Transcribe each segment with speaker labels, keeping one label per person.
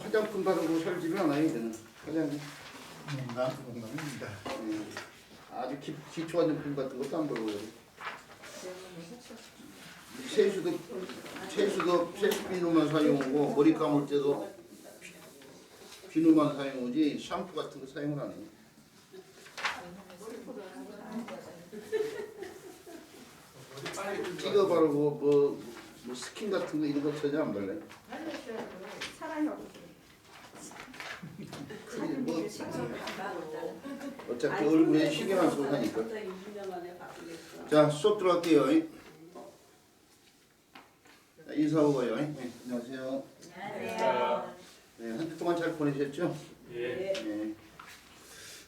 Speaker 1: 화장품 바르고 살지는 않아요. 이제는 화장
Speaker 2: 나한테 농담입니다.
Speaker 1: 아주 기초 화장품 같은 것도 안 바르고 세수도 세수 비누만 사용하고 머리 감을 때도 비누만 사용하지 샴푸 같은 거 사용을 안 해요. 찍어 바르고 뭐 스킨 같은 거 이런 거 전혀 안 발라요. 뭐 어차피 얼굴에 신경 안 쓰고 하니까. 자, 수업 들어갈게요. 자, 인사하고 가요. 네, 안녕하세요.
Speaker 3: 안녕하세요.
Speaker 1: 네, 한 주 동안 잘 보내셨죠?
Speaker 3: 예.
Speaker 1: 네.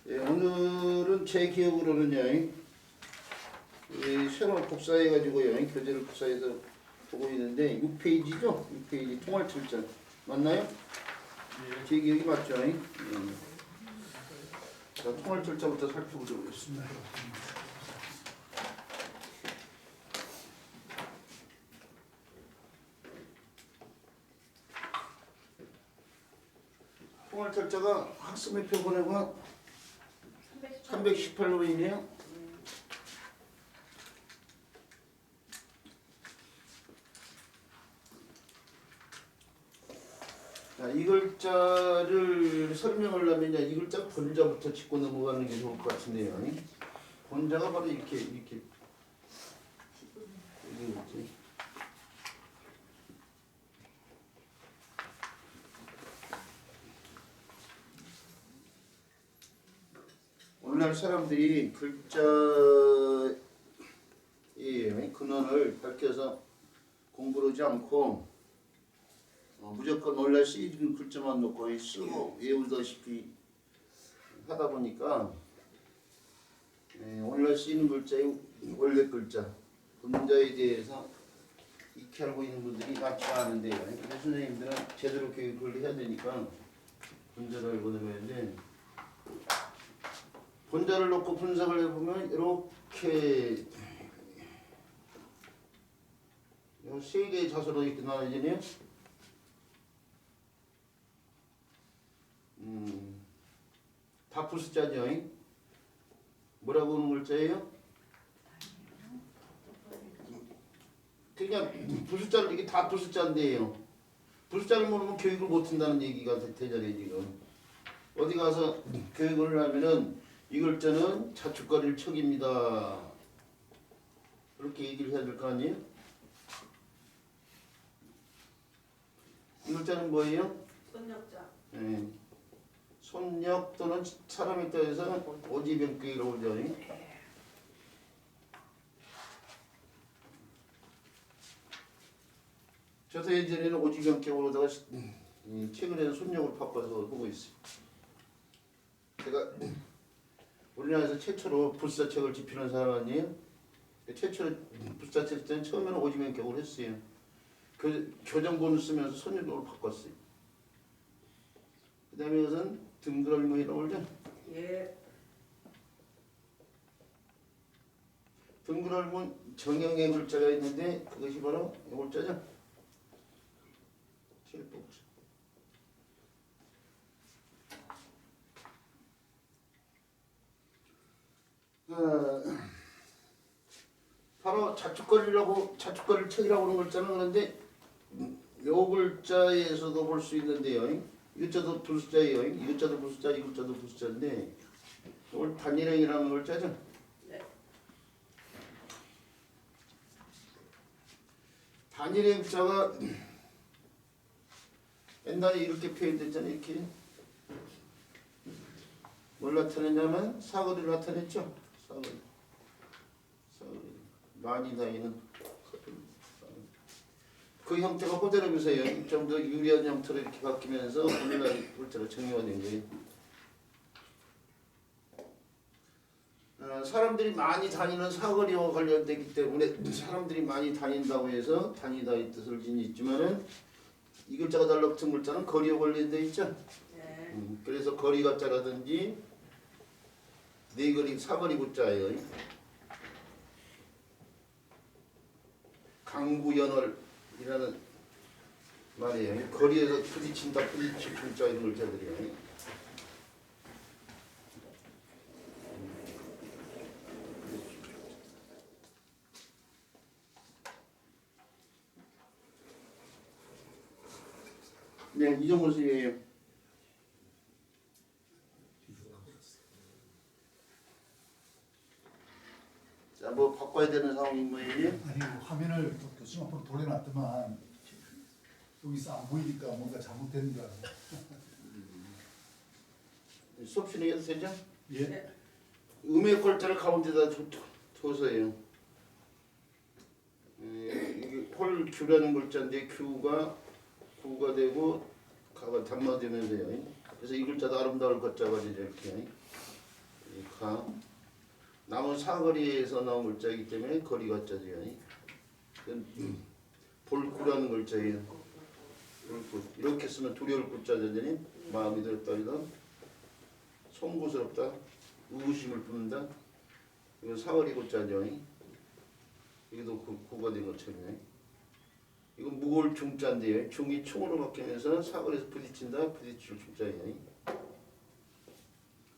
Speaker 1: 네, 오늘은 제 기억으로는요. 새로 복사해가지고요. 교재를 복사해서 보고 있는데 6페이지죠? 6페이지 통할출전 맞나요? 제 기억이 맞죠? 자, 통할출자부터 살펴보도록 하겠습니다. 통할출자가 학습의 표본에가 318로이네요. 자, 이 글자를 설명을 하면 이 글자 본자부터 짚고 넘어가는 게 좋을 것 같은데요. 본자가 바로 이렇게 이게 뭐지? 오늘날 사람들이 글자의 근원을 밝혀서 공부를 하지 않고 무조건 원래 쓰이는 글자만 놓고 쓰고 외우다시피 하다 보니까 원래 쓰이는 글자의 원래 글자 본자에 대해서 익히 알고 있는 분들이 많지가 않은데요. 그래서 선생님들은 제대로 교육을 해야 되니까 본자를 알고 넘어야지. 본자를 놓고 분석을 해보면 이렇게 세 개의 자소로 이렇게 나눠지네요. 다 부숫자죠. 뭐라고 하는 글자예요? 그러니까 부숫자를 이게 다 부숫자인데요. 부숫자를 모르면 교육을 못한다는 얘기가 되잖아요. 지금 어디 가서 교육을 하면은 이 글자는 자축거리를 척입니다. 그렇게 얘기를 해야 될 거 아니에요? 이 글자는 뭐예요?
Speaker 3: 손역자.
Speaker 1: 네. 손역 또는 사람에 따라서 오지병기라고 그러죠. 저도 예전에는 오지병기로다가 최근에는 손역을 바꿔서 보고 있어요. 제가 우리나라에서 최초로 불사책을 집히는 사람 아니에요? 최초로 불사책 때는 처음에는 오지병격을 했어요. 그 교정본을 쓰면서 손역으로 바꿨어요. 그 다음에 이것은 등글얼문이라고 그러죠?
Speaker 3: 예.
Speaker 1: 등글얼문 정형의 글자가 있는데 그것이 바로 이 글자죠? 칠복수. 바로 자축거리를 척이라고 하는 글자는 그런데 요 글자에서도 볼 수 있는데요. 이 글자도 부숫자예요. 이 글자도 부숫자, 이 글자도 부숫자인데 이걸 단일행이라는 글자죠.
Speaker 3: 네.
Speaker 1: 단일행 글자가 옛날에 이렇게 표현됐잖아요. 이렇게 뭘 나타내냐면 사거리를 나타냈죠. 사거리. 많이 다니는 그 형태가 호대로면서요. 좀 더 유리한 형태로 이렇게 바뀌면서 오늘날 글자로 정의화된 거예요. 사람들이 많이 다니는 사거리와 관련되기 때문에 사람들이 많이 다닌다고 해서 다니다 이 뜻을 지니지만은 이 글자가 달라붙은 글자는 거리와 관련되어 있죠.
Speaker 3: 네.
Speaker 1: 그래서 거리가 자라든지 네거리 사거리 구자예요. 강구연월이라는 말이에요. 거리에서 부딪힌다, 부딪힐 중자 이런 글자들이에요. 네, 이 정도 수예요. 자, 뭐 바꿔야 되는 상황이 뭐예요?
Speaker 2: 아니 화면을 또 교수님 앞으로 돌려놨더만 여기서 안 보이니까 뭔가 잘못된 줄 알고.
Speaker 1: 수업 진행해도 되죠?
Speaker 2: 예.
Speaker 3: 네.
Speaker 1: 음의 글자를 가운데다 둬서요. 이게 폴 Q라는 글자인데 Q가 구가 되고 가가 단마되면서요. 그래서 이 글자도 아름다울 글자가 되죠. 이렇게 이 가. 남은 사거리에서 나온 글자이기 때문에 거리 가자죠. 볼구라는 글자예요. 볼구. 이렇게 쓰면 두려울 구자잖아요. 마음이 들었다 이런 송구스럽다. 의구심을 품는다. 이건 사거리 구자죠. 이게도 구가 된 것처럼. 이건 무거울 중자인데요. 중이 총으로 바뀌면서 사거리에서 부딪힌다. 부딪힐 중자예요.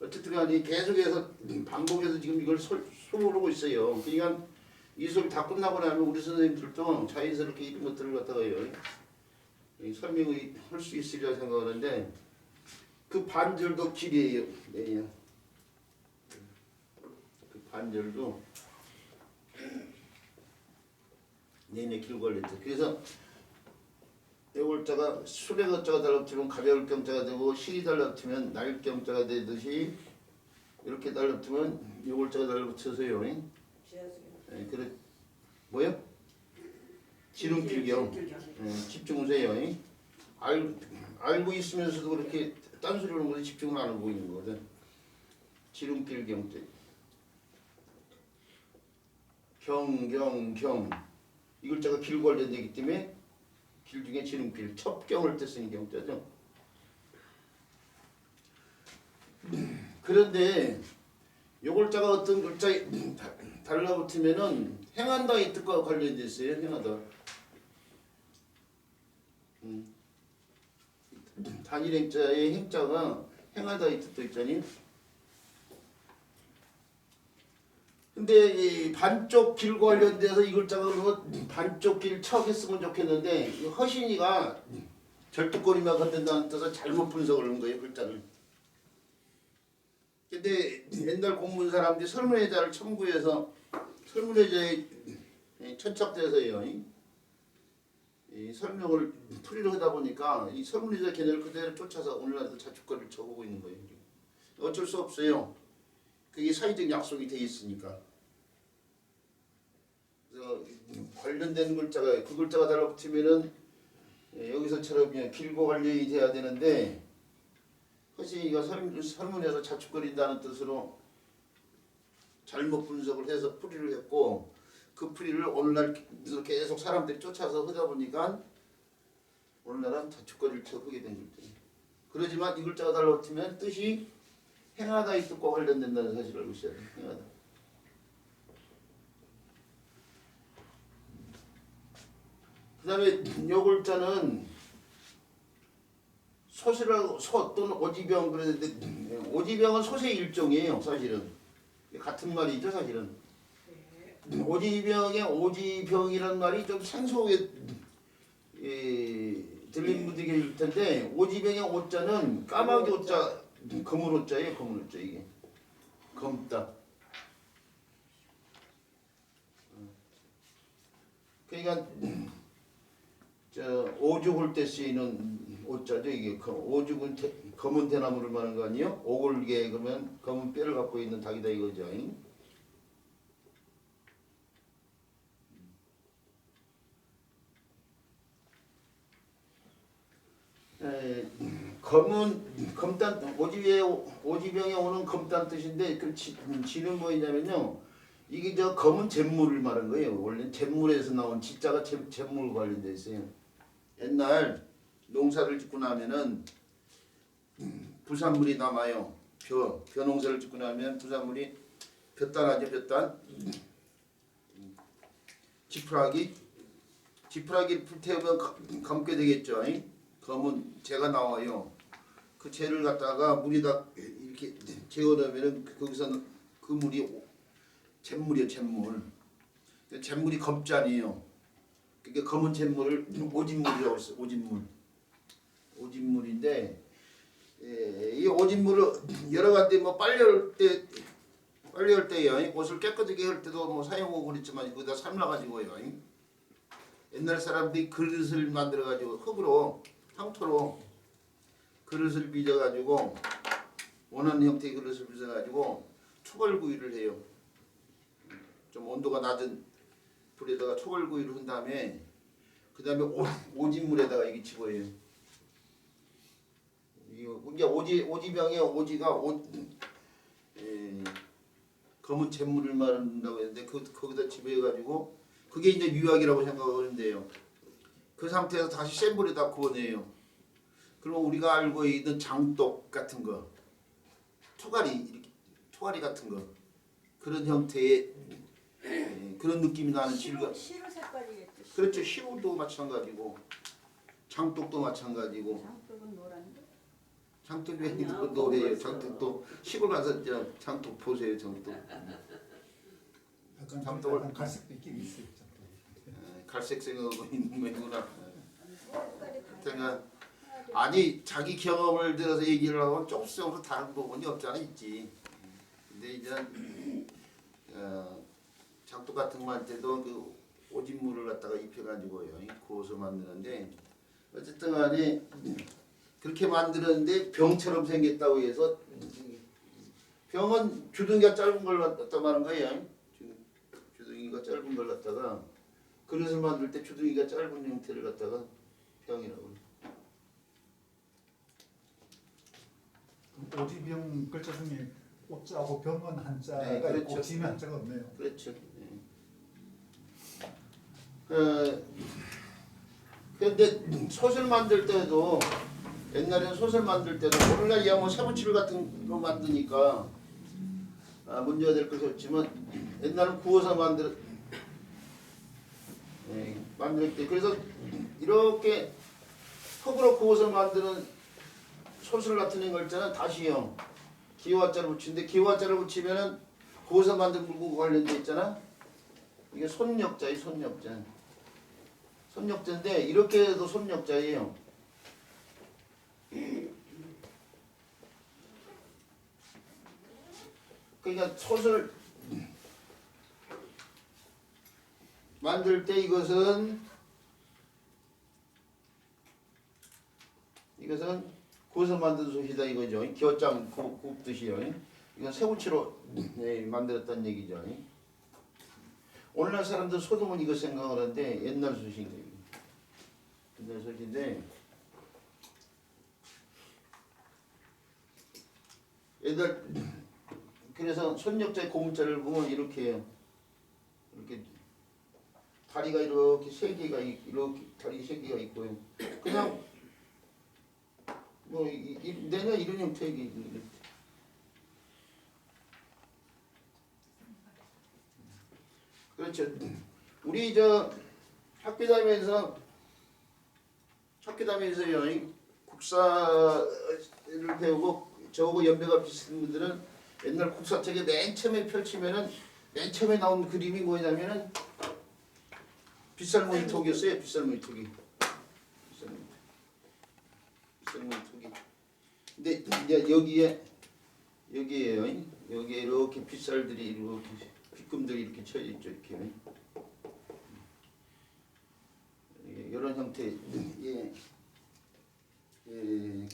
Speaker 1: 어쨌든 간에 계속해서 반복해서 지금 이걸 소모하고 있어요. 그러니까 이 수업이 다 끝나고 나면 우리 선생님들도 자연스럽게 이런 것들을 갖다가요 설명을 할 수 있으리라 생각하는데 그 반절도 길이에요. 네. 그 반절도 내내 길고 걸렸죠. 그래서 요글자가 술의 글자가 달라붙으면 가벼울 경자가 되고 실이 달라붙으면 날 경자가 되듯이 이렇게 달라붙으면 요글자가 달라붙어서요. 예, 그래 뭐요? 지름길경. 집중하세요. 알고 있으면서도 그렇게 딴소리를 하는 거지 집중을 안 하고 있는 거거든. 지름길경자. 경. 이 글자가 길고 관련되기 때문에 길 중에 지름길, 첩경을 때 쓰는 경자죠. 그런데 요 글자가 어떤 글자에 달라붙으면은 행한다 이 뜻과 관련돼 있어요. 행하다. 단일 행자의 행자가 행하다 이 뜻도 있잖아요. 근데 이 반쪽 길과 관련돼서 이 글자가 그러면 반쪽 길 척 했으면 좋겠는데 이 허신이가 절뚝거리며 건든다는 뜻을 잘못 분석을 한 거예요. 글자를. 근데 옛날 공문 사람들이 설문회자를 첨부해서 설문회자에 천착돼서요. 이 설명을 풀이를 하다 보니까 이 설문회자 개념을 그대로 쫓아서 오늘날도 자축거리를 쳐보고 있는 거예요. 어쩔 수 없어요. 그게 사회적 약속이 돼 있으니까. 그래서 관련된 글자가 그 글자가 달라붙으면은 여기서처럼 그냥 길고 관련이 돼야 되는데 허신이가 설문에서 자축거린다는 뜻으로 잘못 분석을 해서 풀이를 했고 그 풀이를 오늘날 계속 사람들이 쫓아서 하다 보니까 오늘날은 자축거리를 쳐 하게 된 거죠. 그러지만 이 글자가 달라붙으면 뜻이 행하다 이 뜻과 관련된다는 사실을 알고 있어야 돼요. 행하다. 그 다음에 요 글자는 소시라고 소 또는 오지병 그랬는데 오지병은 소의 일종이에요. 사실은 같은 말이죠. 사실은 오지병의 오지병이라는 말이 좀 생소하게 들리는 분들이 계실 텐데 오지병의 오자는 까마귀 오자 검은 오자예요. 검은 오자 이게 검다. 그러니까 저 오죽을 때 쓰이는 오자죠. 이게 오죽은 검은 대나무를 말하는 거 아니에요? 오골개 그러면 검은 뼈를 갖고 있는 닭이다 이거죠. 검은 검단 오지병에 오는 검단 뜻인데 그 지는 뭐냐면요. 이게 저 검은 잿물을 말한 거예요. 원래 잿물에서 나온 지자가 잿물 관련돼 있어요. 옛날 농사를 짓고 나면은 부산물이 남아요. 벼 농사를 짓고 나면 부산물이 볕단 하죠. 볕단 지푸라기 지푸라기를 불태우면 감게 되겠죠. 그러면 재가 나와요. 그 재를 갖다가 물에다 이렇게 재워놓으면은 거기서 그 물이 잿물이에요. 잿물. 잿물이 검잖아요. 그러니까 검은 잿물을 오진물이라고 했어요. 오진물. 오진물인데 이 오진물을 여러 가지 뭐 빨래할 때요. 옷을 깨끗하게 할 때도 뭐 사용하고 그랬지만 거기다 삶아가지고요. 옛날 사람들이 그릇을 만들어가지고 흙으로 황토로 그릇을 빚어가지고 원하는 형태의 그릇을 빚어가지고 초벌구이를 해요. 좀 온도가 낮은 불에다가 초벌구이를 한 다음에 그 다음에 오진물에다가 이게 집어요. 이게 오지병에 오지가 검은 잿물을 말한다고 했는데 거기다 집어가지고 그게 이제 유약이라고 생각하면 돼요. 그 상태에서 다시 센 불에다 구워내요. 그러면 우리가 알고 있는 장독 같은 거, 토가리 같은 거 그런 형태의 그런 느낌이 나는 질감.
Speaker 3: 시루 색깔이겠죠.
Speaker 1: 그렇죠. 시루도 마찬가지고 장독도 마찬가지고.
Speaker 3: 장독은 노란데.
Speaker 1: 장독이 노래예요. 장독도 시골 가서 이제 장독 보세요. 장독.
Speaker 2: 약간 갈색도 있긴 있어요.
Speaker 1: 갈색 생각하고 있는 거구나. 제가 아니 자기 경험을 들어서 얘기를 하면 조금씩으로 다른 부분이 없잖아 있지. 근데 이제 장독 같은 거 할 때도 그 오진물을 갖다가 입혀가지고요 구워서 만드는데 어쨌든 간에 그렇게 만들었는데 병처럼 생겼다고 해서 병은 주둥이가 짧은 걸 갖다 말한 거예요. 주둥이가 짧은 걸 갖다가 그릇을 만들 때 주둥이가 짧은 형태를 갖다가 병이라고 그래요.
Speaker 2: 오지병 글자 중에 오자하고 병은 한자가
Speaker 1: 네, 그렇죠.
Speaker 2: 있고 지는 한자가 없네요.
Speaker 1: 그렇죠. 그런데 소설 만들 때도 옛날에는 소설 만들 때도 오늘날 뭐 세부치를 같은 거 만드니까 문제가 될 것이 없지만 옛날은 구워서 만들 때 그래서 이렇게 흙으로 구워서 만드는 소설 같은 글자는 다시요 기와자를 붙이는데 기와자를 붙이면은 구워서 만든 물고 관련돼 있잖아. 이게 손역자예요. 손역자인데 이렇게 해도 손역자예요. 그러니까 솥을 만들 때 이것은 구워서 만든 솥이다 이거죠. 기어장 굽듯이요. 이건 새우치로 만들었다는 얘기죠. 오늘날 사람들 소금은 이거 생각을 하는데 옛날 솥인 거예요. 옛날 솥인데 그래서 손역자의 고문자를 보면 이렇게 해요. 이렇게 다리가 이렇게 세 개가 이렇게 다리 세 개가 있고요. 그냥 뭐 내가 이런 형태의 그렇죠. 우리 학교 다니면서요 국사를 배우고 저하고 연배가 비슷한 분들은 옛날 국사책에 맨 처음에 펼치면은 맨 처음에 나온 그림이 뭐냐면은 빗살무늬 톡이었어요. 빗살무늬 톡이. 근데 이제 여기에요. 여기에 이렇게 빗살들이 이렇게 빗금들이 이렇게 쳐져 있죠. 이렇게 이런 형태의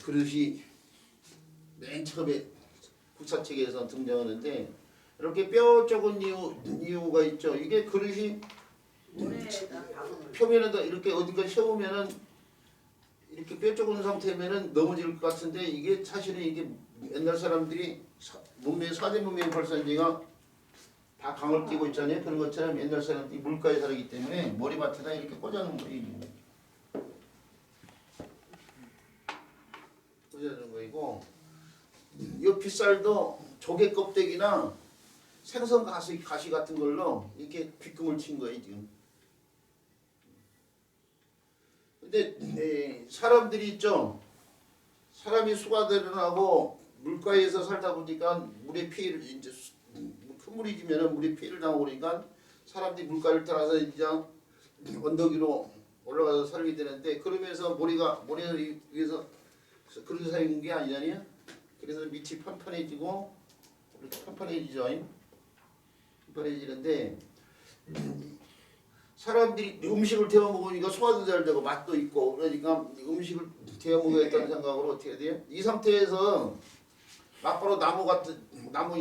Speaker 1: 그릇이 맨 처음에 국사책에서 등장하는데 이렇게 뼈 적은 이유가 있죠. 이게 그릇이 표면에다 이렇게 어딘가 세우면은 이렇게 뼈 적은 상태면은 넘어질 것 같은데 이게 사실은 이게 옛날 사람들이 문명 사대 문명 발산지가 다 강을 끼고 있잖아요. 그런 것처럼 옛날 사람들이 물가에 살기 때문에 머리맡에다 이렇게 꽂아놓은 거예요. 꽂아놓은 거이고 이 빗살도 조개 껍데기나 생선 가시 같은 걸로 이렇게 빗금을 친 거예요 지금. 근데 사람들이 있죠. 사람이 수가들을 하고 물가에서 살다 보니까 물의 피해를 이제 큰 물이 지면은 물의 피해를 당하고 그러니까 사람들이 물가를 따라서 이제 언덕 위로 올라가서 살게 되는데 그러면서 모래 위에서 그런 사는 게 아니잖아요. 그래서 밑이 판판해지고 이렇게 판판해지죠. 판판해지는데 사람들이 음식을 데워 먹으니까 소화도 잘 되고 맛도 있고 그러니까 음식을 데워 먹어야겠다는 생각으로 어떻게 해야 돼요? 이 상태에서 막바로 나무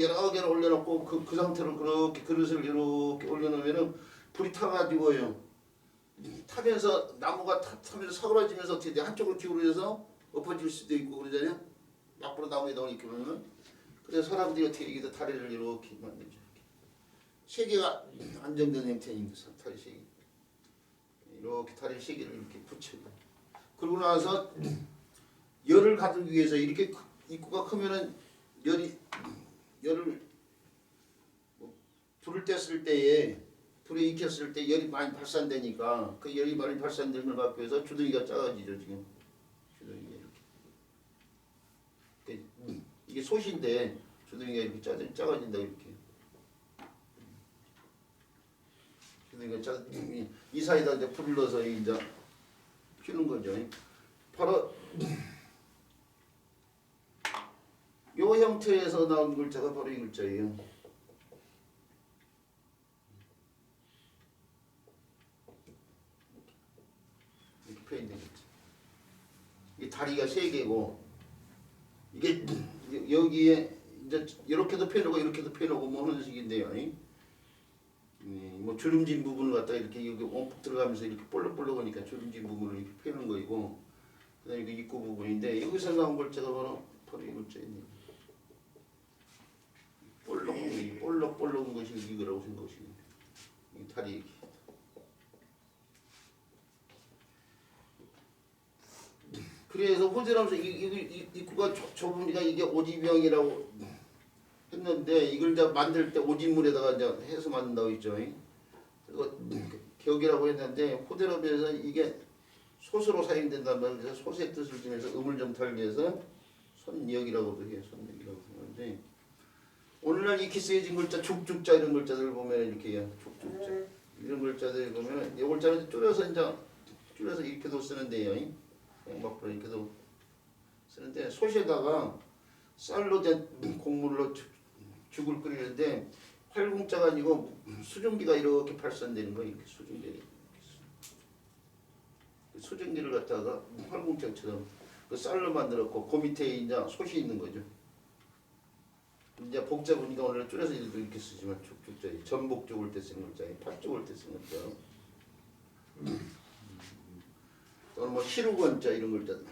Speaker 1: 여러 개를 올려놓고 그 상태로 그렇게 그릇을 이렇게 올려놓으면은 불이 타가지고요. 타면서 나무가 타면서 사그라지면서 어떻게 돼? 한쪽으로 기울어져서 엎어질 수도 있고 그러잖아요. 막바로 나무에 넣으니까 그러면 그래서 사람들이 어떻게 여기다 다리를 이렇게 만들죠. 세 개가 안정된 형태인 거죠. 다리 세 개. 이렇게 다리 세 개를 이렇게 붙여요. 그러고 나서 열을 가두기 위해서 이렇게 입구가 크면은 열을 불을 뗐을 때에 불에 익혔을 때 열이 많이 발산되니까 그 열이 많이 발산되는 걸 막기 위해서 주둥이가 작아지죠 지금. 주둥이가 이렇게. 이게 솥인데 주둥이가 이렇게 작아진다 이렇게. 주둥이가 이 사이에다 이제 불을 넣어서 이제 피는 거죠. 바로 요 형태에서 나온 글자가 바로 이 글자예요. 이렇게 펴있는 글자. 이게 다리가 세 개고 이게 여기에 이제 이렇게도 펴놓고 이렇게도 펴놓고 뭐 하는 식인데요. 뭐 주름진 부분을 갖다가 이렇게 여기 원폭 들어가면서 이렇게 볼록볼록하니까 주름진 부분을 이렇게 펴는 거이고 그다음에 이게 입구 부분인데 여기서 나온 글자가 바로 이 글자입니다. 볼록볼록한 것이 이거라고 생각하시면 돼요. 이 다리 얘기. 그래서 호재라면서 입구가 좁으니까 이게 오지병이라고 했는데 이걸 이제 만들 때 오진물에다가 이제 해서 만든다고 했죠. 그리고 격이라고 했는데 호대로에서 이게 솥으로 사용된단 말이에요. 그래서 솥의 뜻을 지면서 음을 좀 달기 위해서 손역이라고도 해요. 손역이라고 하는데 오늘날 익히 쓰여진 글자 죽죽자 이런 글자들 보면 이렇게 해요. 죽죽자 이런 글자들 보면 이 글자는 줄여서 이렇게도 쓰는데요. 막부로 이렇게도 쓰는데 솥에다가 쌀로 된 곡물로 죽을 끓이는데 활궁자가 아니고 수증기가 이렇게 발산되는 거예요. 이렇게 수증기를 갖다가 활궁자처럼 그 쌀로 만들었고 그 밑에 이제 솥이 있는 거죠. 이제 복잡하니까 오늘 줄여서 이렇게 쓰지만 죽죽자 전복 죽을 때 쓰는 글자, 팥 죽을 때 쓰는 글자. 또는 뭐 시루건자 이런 글자들.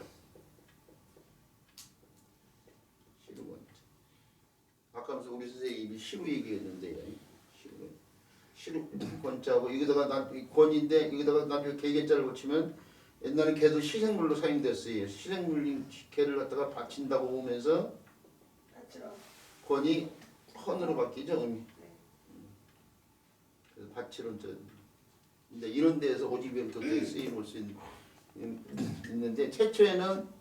Speaker 1: 아까 무슨 우리 선생님이 시루 얘기했는데요. 시루건자고 여기다가 권인데 여기다가 나중에 개개자를 붙이면 옛날에 개도 시생물로 사용됐어요. 시생물 개를 갖다가 바친다고 보면서 권이 헌으로 바뀌죠. 그래서 바치론 근데 이런 데에서 오지병 격에 쓰임을 수 있는데 최초에는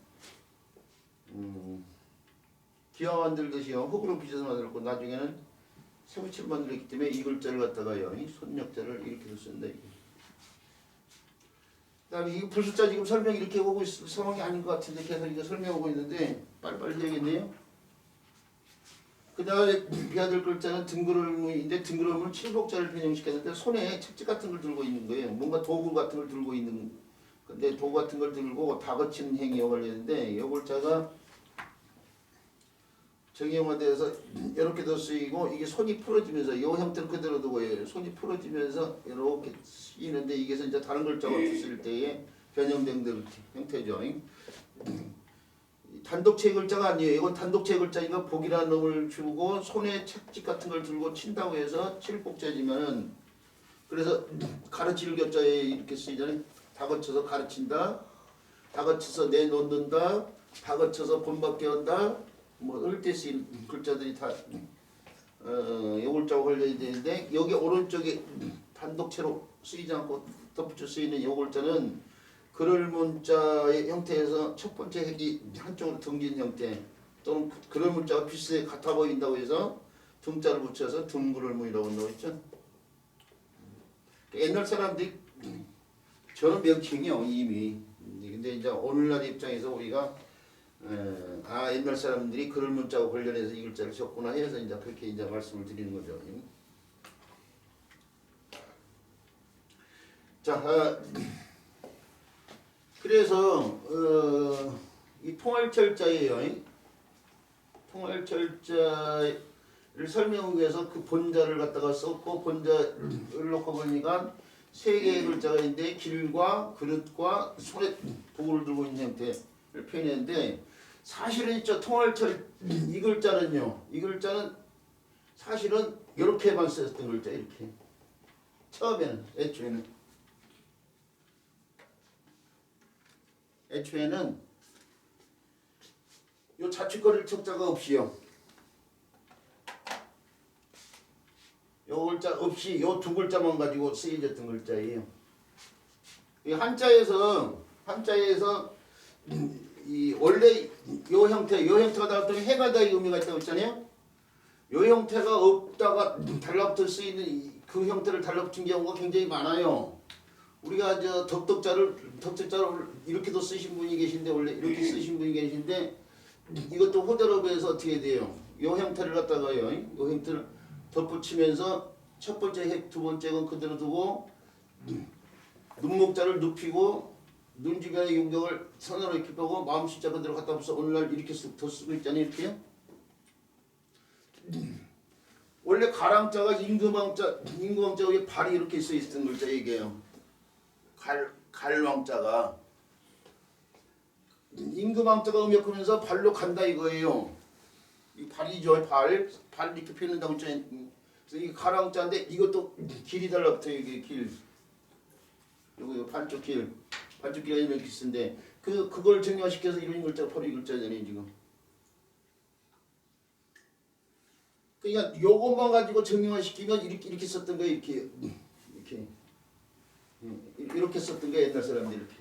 Speaker 1: 기와 만들듯이요 흙으로 빚어서 만들었고 나중에는 새우치를 만들었기 때문에 이 글자를 갖다가요 이 손역자를 이렇게도 쓴다. 그다음에 이 불숫자 지금 설명 이렇게 오고 있을 상황이 아닌 것 같은데 계속 이거 설명하고 있는데 빨리빨리 해야겠네요. 그다음에 비아들 글자는 등그러움인데 등그러움을 칠복자를 변형시켰는데 손에 책찍 같은 걸 들고 있는 거예요. 뭔가 도구 같은 걸 들고 있는 근데 도구 같은 걸 들고 다거치는 행위가 걸리는데 이 글자가 정형화돼서 이렇게도 쓰이고 이게 손이 풀어지면서 이 형태를 그대로 두고 손이 풀어지면서 이렇게 쓰이는데 이게 이제 다른 글자가 쓰일 때에 변형된 형태죠. 단독체 글자가 아니에요. 이건 단독체 글자니까 복이라는 놈을 주고 손에 책찍 같은 걸 들고 친다고 해서 칠복자지만은 그래서 가르칠 격자에 이렇게 쓰이잖아요. 다 거쳐서 가르친다, 다 거쳐서 내놓는다, 다 거쳐서 본받게 한다. 뭐 을때 쓰인 글자들이 다 요글자가 걸려야 되는데 여기 오른쪽에 단독체로 쓰이지 않고 덧붙여 쓰이는 요글자는 그럴 문자의 형태에서 첫 번째 핵이 한쪽으로 등진 형태 또는 그럴 문자가 비슷해 같아 보인다고 해서 등자를 붙여서 등그럴문이라고 한다고 했죠. 옛날 사람들이 저는 명칭이요 이미. 근데 이제 오늘날 입장에서 우리가 옛날 사람들이 그럴 문자와 관련해서 이 글자를 적구나 해서 이제 그렇게 이제 말씀을 드리는 거죠. 자, 그래서 이 통할철자예요. 통할철자를 설명하기 위해서 그 본자를 갖다가 썼고 본자를 놓고 보니까 세 개의 글자가 있는데 길과 그릇과 손에 도구를 들고 있는 형태를 표현했는데 사실은 저 통할철 이 글자는요. 이 글자는 사실은 이렇게만 썼던 글자 이렇게 처음에는 애초에는 요 자축거릴 척자가 없이요. 요 글자 없이 요 두 글자만 가지고 쓰여졌던 글자예요. 이 한자에서 이 원래 요 형태가 나왔더니 해가 다의 의미가 있다고 했잖아요. 요 형태가 없다가 달라붙을 수 있는 그 형태를 달라붙인 경우가 굉장히 많아요. 우리가 저 덕덕자를 이렇게도 쓰신 분이 계신데 원래 이렇게 쓰신 분이 계신데 이것도 호대로에서 어떻게 돼요? 요 형태를 갖다가요. 요 형태를 덧붙이면서 첫 번째 핵, 두 번째 건 그대로 두고 눈목자를 눕히고 눈 주변의 윤경을 선으로 이렇게 빼고 마음 숫자 그대로 갖다 붙여 오늘날 이렇게 더 쓰고 있잖아요. 이렇게요. 원래 가랑자가 임금왕자 위에 발이 이렇게 써 있던 글자 이게요. 갈왕자가 임금왕자가 음역하면서 발로 간다 이거예요. 이 발이죠. 발 이렇게 펴는다고 했잖아요. 그래서 이 가랑자인데 이것도 길이 달라붙어요. 이게 길. 요거 반쪽 길이 이렇게 쓰는데 그걸 정형화시켜서 이런 글자가 바로 이 글자잖아요 지금. 그러니까 요것만 가지고 정형화시키면 이렇게 썼던 거예요. 이렇게 썼던 거 옛날 사람들이 이렇게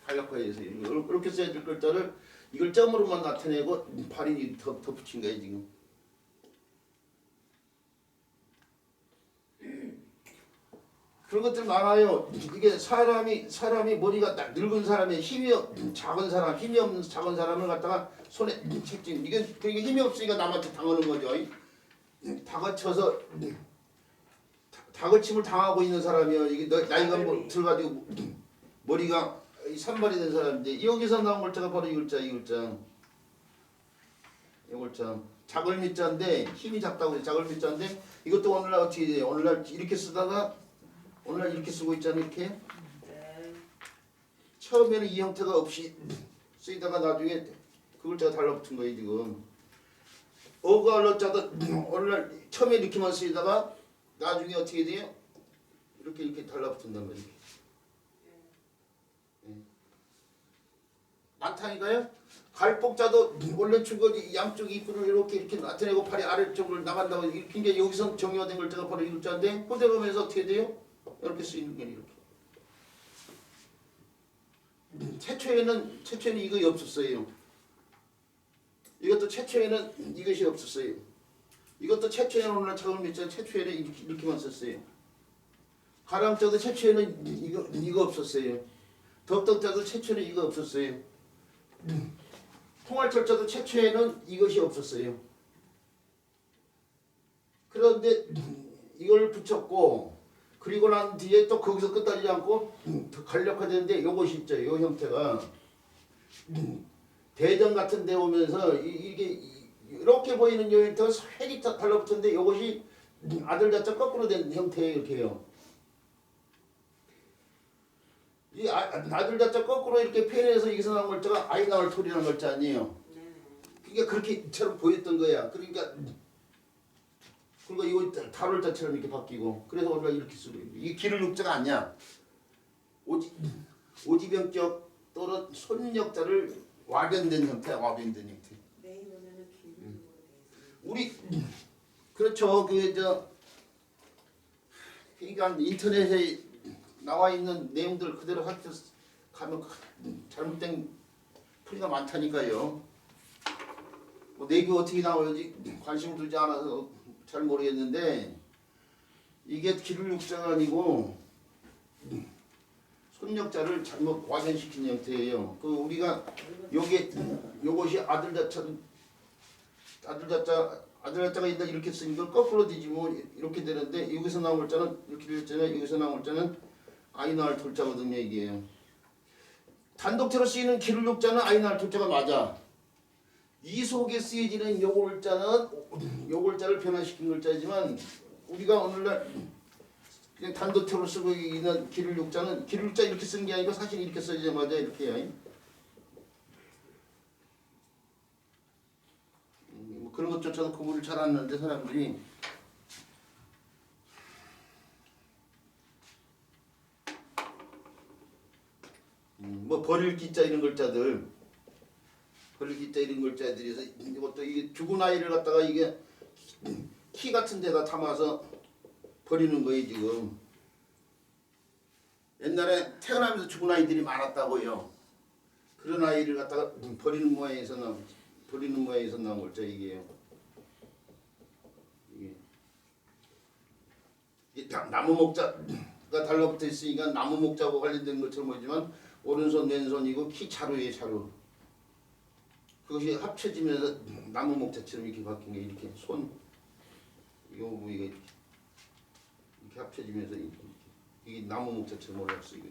Speaker 1: 간략화해서 이렇게 써야 될 글자를 이걸 점으로만 나타내고 발이 덧붙인 거예요 지금. 그런 것들 많아요. 이게 사람이 머리가 딱 늙은 사람의 힘이 없는 작은 사람을 갖다가 손에 책진 이게 그러니까 힘이 없으니까 남한테 당하는 거죠. 다그쳐서 다그침을 당하고 있는 사람이요. 이게 나이가 뭐 들어가지고 머리가 산발이 된 사람인데 여기서 나온 글자가 바로 이 글자. 작을 밑자인데 힘이 작다고 해서 작을 밑자인데 이것도 오늘날 어떻게 돼요? 오늘날 이렇게 쓰다가 오늘날 이렇게 쓰고 있잖아요. 이렇게 처음에는 이 형태가 없이 쓰이다가 나중에 그 글자가 달라붙은 거예요 지금. 어가 얼자도 오늘날 처음에 이렇게만 쓰이다가 나중에 어떻게 돼요? 이렇게 달라붙는단 말이에요. 많다니까요. 갈복자도 원래 출거지 양쪽 입구를 이렇게 나타내고 팔이 아래쪽으로 나간다고 이게 여기서 정의화된 글자가 바로 이 글자인데 호대로면서 어떻게 돼요? 이렇게 쓰이는 게 이렇게. 최초에는 이거 없었어요. 이것도 최초에는 이것이 없었어요. 이것도 최초에는 오늘날 작을 밑자 최초에는 이렇게만 썼어요. 가랑자도 최초에는 이거 없었어요. 덕덕자도 최초에는 이거 없었어요. 통할철자도 최초에는 이것이 없었어요. 그런데 이걸 붙였고 그리고 난 뒤에 또 거기서 끝나지 않고 더 간략화되는데 요것이 있죠. 요 형태가 대전 같은 데 오면서 이게 이렇게 보이는 요 형태가 색이 달라붙었는데 요것이 아들 자자 거꾸로 된 형태예요. 이렇게요. 이 아들 자자 거꾸로 이렇게 표현해서 여기서 나온 글자가 아이 나올 토리라는 글자 아니에요. 그러니까 그렇게처럼 보였던 거야. 그러니까 그리고 이거 다룰 자처럼 이렇게 바뀌고 그래서 우리가 이렇게 쓰고 이게 기를 육자가 아니야. 오지병적 또는 손역자를 와변된 형태. 우리 그렇죠. 그러니까 인터넷에 나와 있는 내용들 그대로 가면 잘못된 풀이가 많다니까요. 뭐 내기 어떻게 나올지 관심 두지 않아서 잘 모르겠는데 이게 기술육자가 아니고 손역자를 잘못 와전시킨 형태예요. 그 우리가 요것이 아들자자가 있다 이렇게 쓰니까 거꾸로 뒤지면 이렇게 되는데 여기서 나올 자는 이렇게 됐잖아요. 여기서 나올 자는 아이 낳을 돌자거든요. 이게 단독체로 쓰이는 기술육자는 아이 낳을 돌자가 맞아. 이 속에 쓰여지는 요골자를 변화시킨 글자지만 우리가 오늘날 그냥 단독체로 쓰고 있는 기술육자는 기술육자 이렇게 쓰는 게 아니고 사실 이렇게 써야죠. 이렇게요. 뭐 그런 것조차도 구분을 잘 안 하는데 사람들이 뭐 버릴 기자 이런 글자들 버릴 기자 이런 글자들이서 이것도 이게 죽은 아이를 갖다가 이게 키 같은 데다 담아서 버리는 거예요 지금. 옛날에 태어나면서 죽은 아이들이 많았다고요. 그런 아이를 갖다가 버리는 모양에서 나온 글자 이게요. 이게 나무 목자가 달라붙어 있으니까 나무 목자하고 관련된 것처럼 보이지만 오른손 왼손이고 키 자루예요 자루. 그것이 합쳐지면서 나무 목자처럼 이렇게 바뀐 게 이렇게 손 이거 뭐 이게 이렇게 합쳐지면서 이게 나무 목자처럼 올라왔어 이거.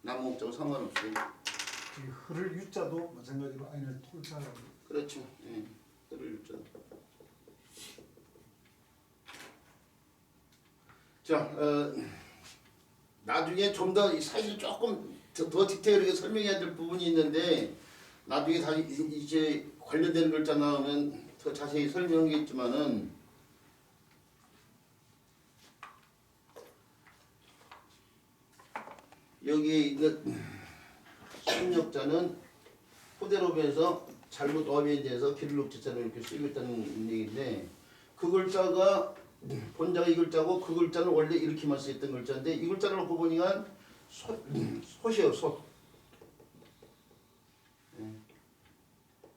Speaker 1: 나무 목자하고 상관없어요.
Speaker 2: 이 흐를 유자도 마찬가지로 아이를 톨자라고.
Speaker 1: 그렇죠. 예. 흐를 유자. 자, 나중에 좀 더 사실 조금 더 디테일하게 설명해야 될 부분이 있는데 나중에 다시 이제 관련된 글자 나오면 더 자세히 설명하겠지만은 여기에 있는 손역자는 후대로변에서 잘못 어휘돼서 기술육자처럼 이렇게 쓰이고 있다는 얘기인데 그 글자가 본자가 이 글자고 그 글자는 원래 이렇게만 쓰였던 글자인데 이 글자를 놓고 보니까 솥이에요. 솥.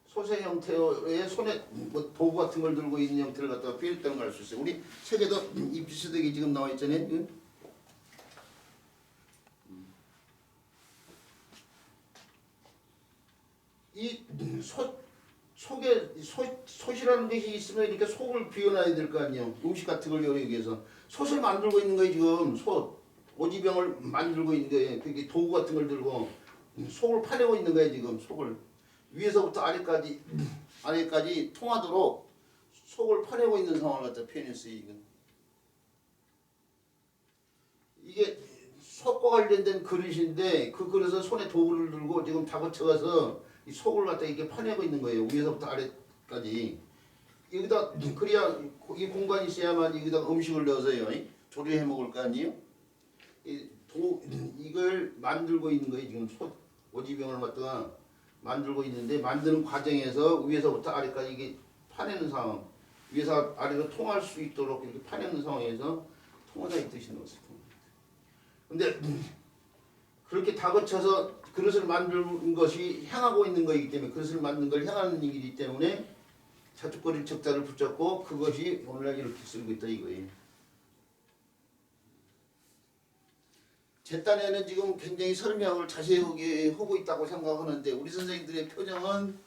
Speaker 1: 솥의 형태의 손에 뭐 도구 같은 걸 들고 있는 형태를 갖다가 표현했다는 걸 알 수 있어요. 우리 책에도 이 비슷하게 지금 나와 있잖아요. 이 솥이라는 것이 있으면 이렇게 속을 비워놔야 될 거 아니에요. 음식 같은 걸 요리하기 위해서 솥을 만들고 있는 거예요 지금. 솥 오지병을 만들고 있는 거예요. 그게 도구 같은 걸 들고 속을 파내고 있는 거예요 지금. 속을 위에서부터 아래까지 통하도록 속을 파내고 있는 상황을 갖다 표현했어요 이건. 이게 속과 관련된 그릇인데 그 그릇은 손에 도구를 들고 지금 다 거쳐가서 이 속을 갖다 이렇게 파내고 있는 거예요. 위에서부터 아래까지. 여기다 그래야 이 공간이 있어야만 여기다 음식을 넣어서요. 조리해 먹을 거 아니에요? 이걸 만들고 있는 거예요. 지금 오지병을 갖다가 만들고 있는데 만드는 과정에서 위에서부터 아래까지 이게 파내는 상황. 위에서 아래로 통할 수 있도록 이렇게 파내는 상황에서 통하다 이 뜻이 나왔어요. 근데 그렇게 다 거쳐서 그릇을 만드는 것이 향하고 있는 것이기 때문에 그릇을 만든 걸 향하는 일이기 때문에 자축거릴 적자를 붙잡고 그것이 오늘날 이렇게 쓰고 있다 이거예요. 제 딴에는 지금 굉장히 설명을 자세하게 하고 있다고 생각하는데 우리 선생님들의 표정은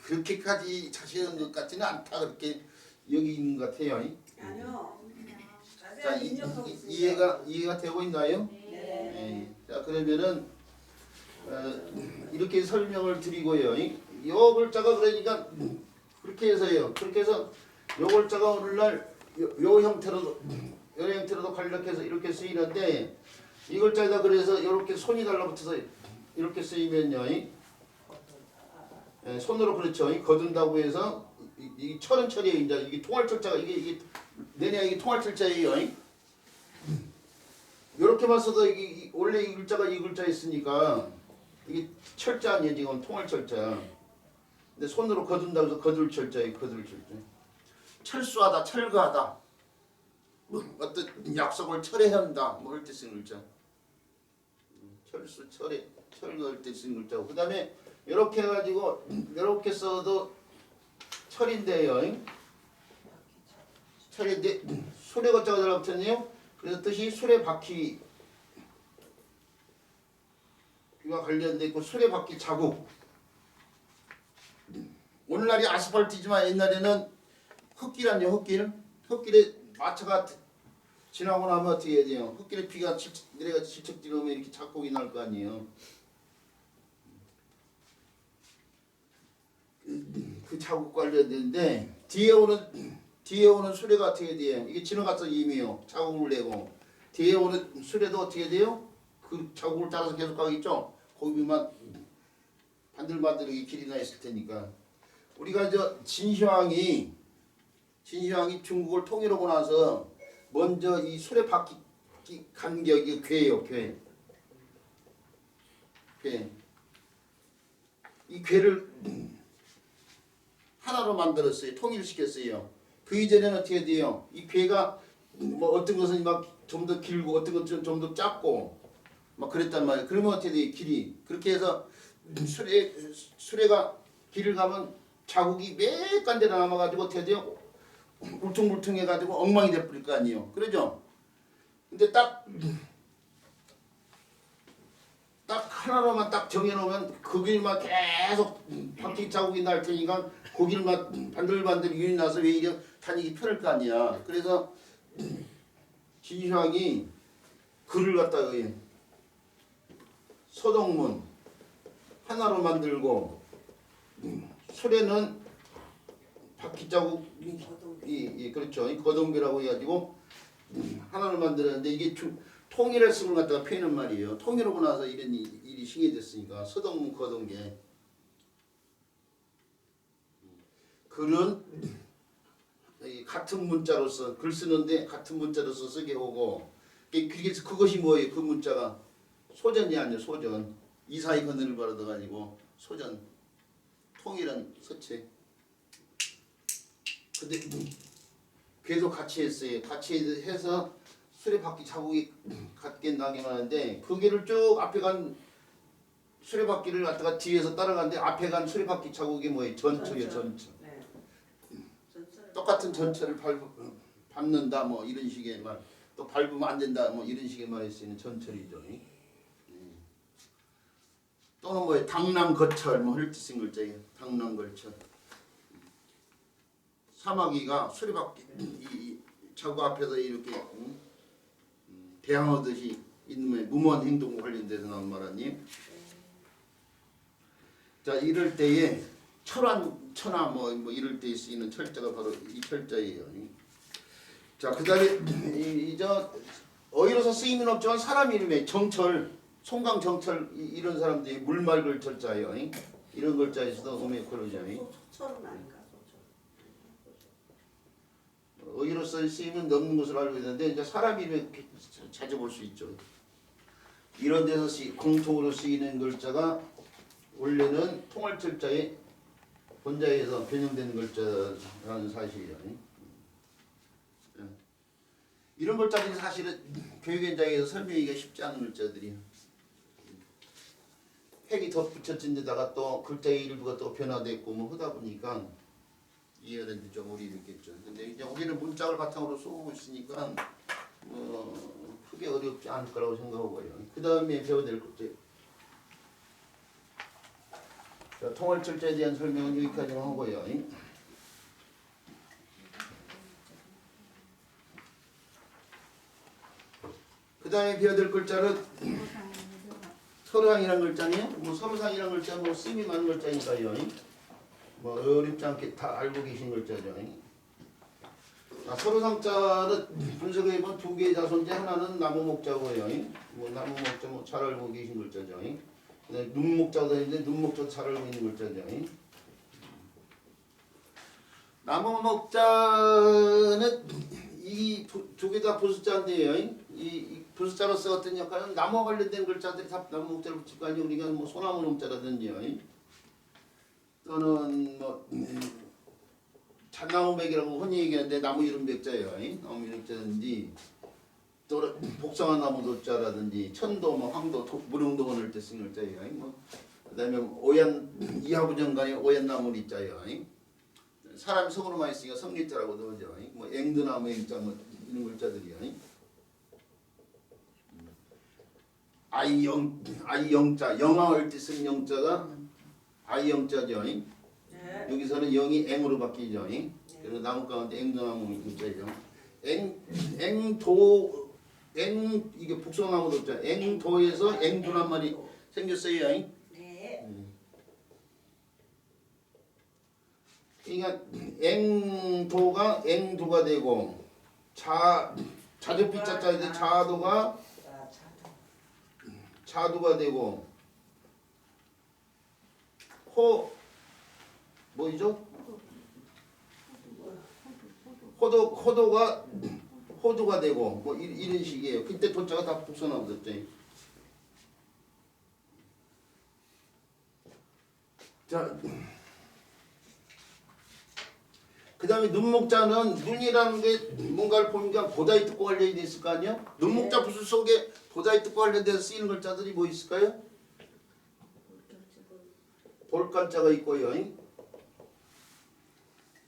Speaker 1: 그렇게까지 자세한 것 같지는 않다 그렇게 여기는 것 같아요.
Speaker 3: 아니요.
Speaker 1: 자, 이해가 되고 있나요? 네. 자, 그러면은 이렇게 설명을 드리고요. 이 글자가 그러니까 그렇게 해서요. 그렇게 해서 요 글자가 오늘날 요 형태로도 간략해서 이렇게 쓰이는데 이 글자에다 그래서 이렇게 손이 달라붙어서 이렇게 쓰이면요. 손으로 그렇죠. 거둔다고 해서 이 철은 철이에요. 이제 이게 통할철자가 이게 내내 이게 통할철자예요. 이렇게만 써도 이게 원래 이 글자가 이 글자였으니까 이게 철자 아니에요. 지금 통할철자. 근데 손으로 거둔다고 해서 거둘철자예요. 거둘철자. 철수하다, 철거하다. 뭐 어떤 약속을 철회한다. 뭐 할 때 쓰는 글자. 철수 철에 철 넣을 때 쓰는 글자고 그 다음에 이렇게 해가지고 이렇게 써도 철인데요. 철인데 수레 거자가 들어붙었네요. 그래서 뜻이 수레바퀴 와 관련돼 있고 수레바퀴 자국. 오늘날이 아스팔트지만 옛날에는 흙길 아니에요. 흙길에 마차가 지나고 나면 어떻게 해야 돼요? 흙길에 비가 내려가 질척 지르면 이렇게 자국이 날 거 아니에요. 그 자국 관련된데 뒤에 오는 수레가 어떻게 돼요? 이게 지나가서 임이요. 자국을 내고 뒤에 오는 수레도 어떻게 돼요? 그 자국을 따라서 계속 가겠죠. 거기만 반들반들하게 길이 나 있을 테니까 우리가 저 진시황이 중국을 통일하고 나서 먼저 이 수레바퀴 간격이 괴예요. 괴. 이 괴를 하나로 만들었어요. 통일시켰어요. 그 이전에는 어떻게 돼요? 이 괴가 뭐 어떤 것은 막 좀 더 길고 어떤 것은 좀 더 작고 막 그랬단 말이에요. 그러면 어떻게 돼요? 길이. 그렇게 해서 수레가 길을 가면 자국이 몇 간데나 남아가지고 어떻게 돼요? 울퉁불퉁해가지고 엉망이 돼버릴 거 아니에요. 그러죠? 근데 딱 하나로만 딱 정해놓으면 그 길만 계속 바퀴 자국이 날 테니까 그 길만 반들반들 윤이 나서 왜 이래 다니기 편할 거 아니야. 그래서 진시황이 글을 갖다가 서동문 하나로 만들고 수레는 바퀴 자국 그렇죠. 이 거동비라고 해가지고 하나를 만들었는데 이게 통일했음을 갖다가 표현한 말이에요. 통일하고 나서 이런 일이 시행됐으니까 서동문 거동계 글은 같은 문자로서 글 쓰는데 같은 문자로서 쓰게 오고 그것이 뭐예요? 그 문자가 소전이 아니에요. 소전 이 사이 건너를 벌어가지고 소전 통일은 서체 근데 계속 같이 했어요. 같이 해서 수레바퀴 자국이 같게 나긴 하는데 그 길을 쭉 앞에 간 수레바퀴를 갖다가 뒤에서 따라가는데 앞에 간 수레바퀴 자국이 뭐예요? 전철이에요. 전철.
Speaker 4: 네.
Speaker 1: 똑같은 전철을 밟는다 뭐 이런 식의 말. 또 밟으면 안 된다 뭐 이런 식의 말일 수 있는 전철이죠. 또는 뭐예요? 당남거철 뭐 이럴 때 쓴 글자예요. 당남거철. 사마귀가 수레바퀴 이 자국 앞에서 이렇게 대항하듯이 있는 무모한 행동 관련돼서 나온 말 아니에요? 자 이럴 때에 천하 뭐 이럴 때 쓰이는 철자가 바로 이 철자예요. 자 그다음에 이저 어휘로서 쓰임은 없지만 사람 이름에 정철, 송강 정철 이런 사람들이 물맑을 철자예요. 이런 글자에서도 음에 그러죠.
Speaker 4: 소철은 아닌가?
Speaker 1: 어휘로서 쓰임은 없는 것으로 알고 있는데 이제 사람 이름에 자주 볼 수 있죠. 이런 데서 공통으로 쓰이는 글자가 원래는 통할철자의 본자에서 변형되는 글자라는 사실이에요. 이런 글자들이 사실은 교육현장에서 설명하기가 쉽지 않은 글자들이에요. 획이 덧붙여진 데다가 또 글자의 일부가 또 변화됐고 뭐 하다 보니까 이해는 좀 어렵겠죠. 근데 이제 우리는 문짝을 바탕으로 쓰고 있으니까 크게 어렵지 않을 거라고 생각하고요. 그 다음에 배워야 될 글자. 자, 통할철자에 대한 설명은 여기까지만 하고요. 그 다음에 배워야 될 글자는 서로상이라는 글자네요. 뭐 서로상이라는 글자 뭐 쓰임이 많은 글자니까요. 뭐 어렵지 않게 다 알고 계신 글자죠. 서로상자는 분석해본 두 개의 자손제 하나는 나무목자고요. 뭐 나무목자 뭐 잘 알고 계신 글자죠. 눈목자도 있는데 눈목자도 잘 알고 있는 글자죠. 나무목자는 이 두 개 다 부숫자인데요. 이 부숫자로서 어떤 역할은 나무와 관련된 글자들이 다 나무목자를 붙일 거 아니에요. 우리가 뭐 소나무 용자라든지요. 또는 뭐 잣나무백이라고 흔히 얘기하는데 나무 이름 백자예요. 나무 이름 백자인데 또 복숭아나무 도자라든지 천도, 뭐 황도, 무릉도 원을 때 쓰는 글자예요. 뭐 그다음에 오얀 이하부정간에 오얀나무 있자요. 사람 성으로 많이 쓰니까 성리자라고 넣어죠. 뭐 앵두나무 앵자 뭐 이런 글자들이요. 아이영자 영화할 때 쓴 영자가 아이영자죠.
Speaker 4: 네.
Speaker 1: 여기서는 영이 앵으로 바뀌죠. 그래서 나무 가운데 앵두나무 글자죠. 앵도 이게 복숭아나무 도자 앵도에서 앵두란 말이 생겼어요.
Speaker 4: 네.
Speaker 1: 그러니까 앵도가 되고 자주빛 자자인데 자도가
Speaker 4: 자, 자.
Speaker 1: 자두가 되고 뭐이죠? 호도가 되고 뭐 이런 식이에요. 그때 도자가 다 복숭아나무 도자. 자. 그 다음에 눈목자는 눈이라는 게 뭔가를 보니까 보다이 뜻과 관련이 있을 거 아니야? 눈목자 부수 속에 보다이 뜻과 관련돼서 쓰이는 글자들이 뭐 있을까요? 볼간자가 있고요.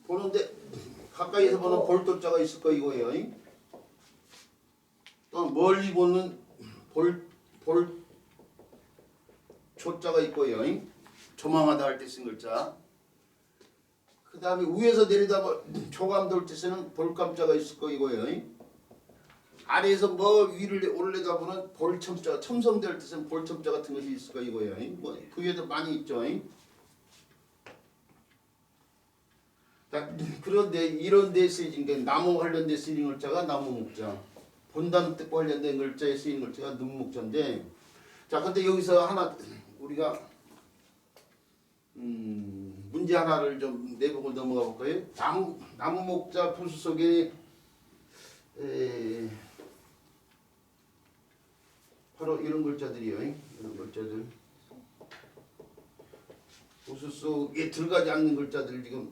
Speaker 1: 보는데 가까이서 보는 볼도자가 있을 거이고요. 또 멀리 보는 볼조자가 있고요. 조망하다 할 때 쓴 글자. 그 다음에 위에서 내리다가 조감 돌 때 쓰는 볼감자가 있을 거이고요. 아래에서 뭐 위를 올려다보는 볼첨자, 첨성될 때 쓰는 볼첨자 같은 것이 있을 거이고요. 뭐 그 위에도 많이 있죠. 자, 그런데 이런 데 쓰인 게 나무 관련된 쓰인 글자가 나무목자, 본다는 뜻과 관련된 글자에 쓰인 글자가 눈목자인데, 자, 근데 여기서 하나 우리가 문제 하나를 좀 내보고 넘어가 볼까요? 나무 목자 부수 속에 바로 이런 글자들이요. 이런 글자들. 부수 속에 들어가지 않는 글자들 지금